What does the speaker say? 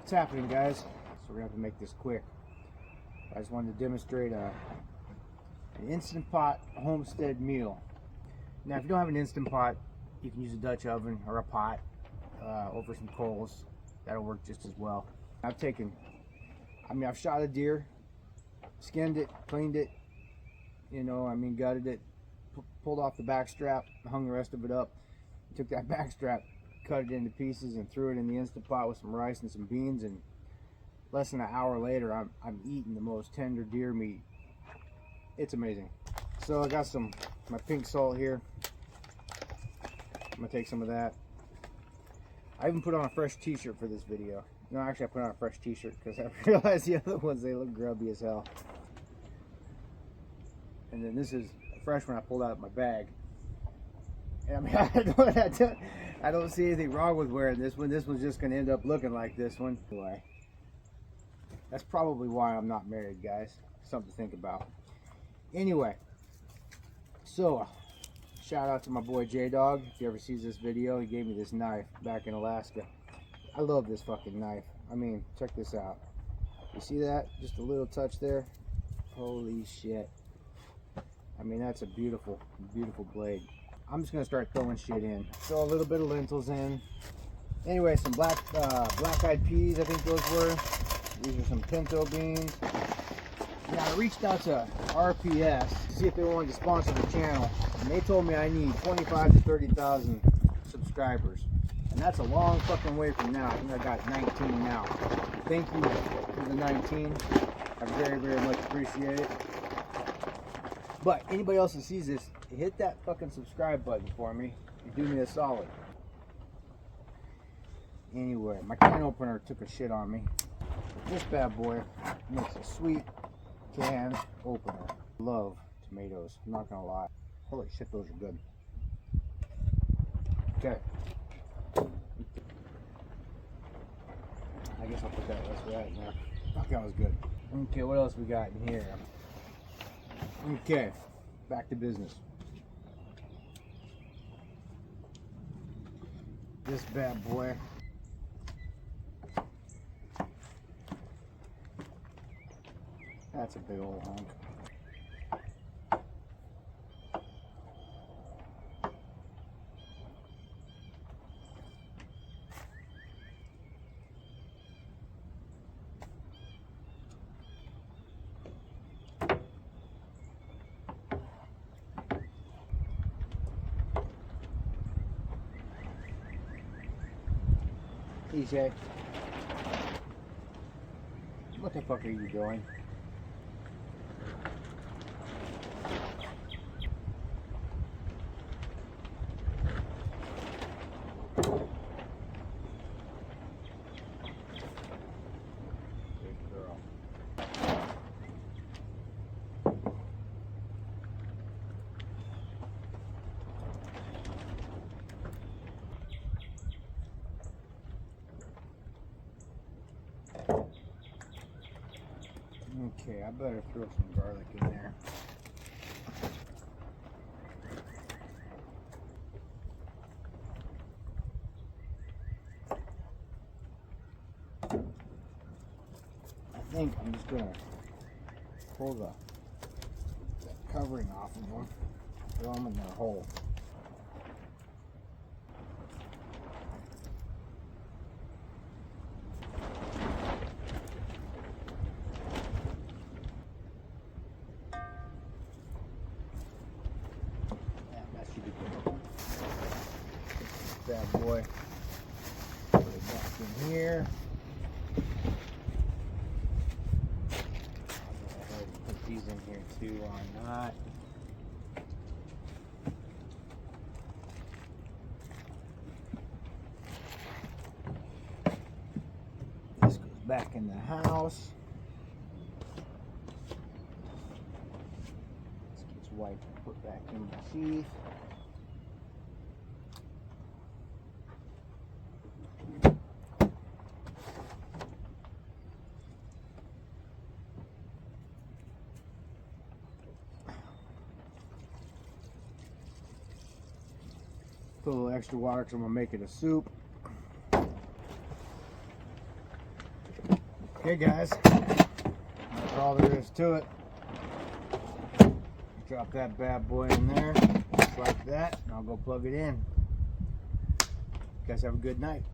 What's happening, guys? So we're gonna have to make this quick. I just wanted to demonstrate an Instant Pot Homestead meal. Now, if you don't have an Instant Pot, you can use a Dutch oven or a pot over some coals. That'll work just as well. I've shot a deer, skinned it, cleaned it, gutted it, pulled off the back strap, hung the rest of it up, took that back strap, cut it into pieces, and threw it in the Instant Pot with some rice and some beans, and less than an hour later, I'm eating the most tender deer meat. It's amazing. So I got my pink salt here. I'm gonna take some of that. I even put on a fresh t-shirt for this video. No, actually I put on a fresh t-shirt because I realized the other ones, they look grubby as hell. And then this is a fresh one I pulled out of my bag. And I don't see anything wrong with wearing this one. This one's just gonna end up looking like this one. Anyway, that's probably why I'm not married, guys. Something to think about. Anyway, so shout out to my boy J-Dog. If he ever sees this video, he gave me this knife back in Alaska. I love this fucking knife. I mean, check this out. You see that? Just a little touch there. Holy shit. I mean, that's a beautiful, beautiful blade. I'm just gonna start throwing shit in. Throw a little bit of lentils in. Anyway, some black-eyed peas, I think those were. These are some pinto beans. Now, I reached out to RPS to see if they wanted to sponsor the channel, and they told me I need 25 to 30,000 subscribers, and that's a long fucking way from now. I think I got 19 now. Thank you for the 19. I very, very much appreciate it. But anybody else that sees this, hit that fucking subscribe button for me. You do me a solid. Anyway, my can opener took a shit on me. This bad boy makes a sweet can opener. Love tomatoes, I'm not gonna lie. Holy shit, those are good. Okay. I guess I'll put that rest of that in there. Fuck, that was good. Okay, what else we got in here? Okay, back to business. This bad boy. That's a big old hunk. TJ, what the fuck are you doing? Okay, I better throw some garlic in there. I think I'm just gonna pull the covering off of them, throw them in their hole. Bad boy. Put it back in here. I'll go ahead and put these in here too, why not? This goes back in the house. This gets wiped and put back in the sheath. Put a little extra water because I'm going to make it a soup. Okay guys, that's all there is to it. Drop that bad boy in there, just like that, and I'll go plug it in. You guys have a good night.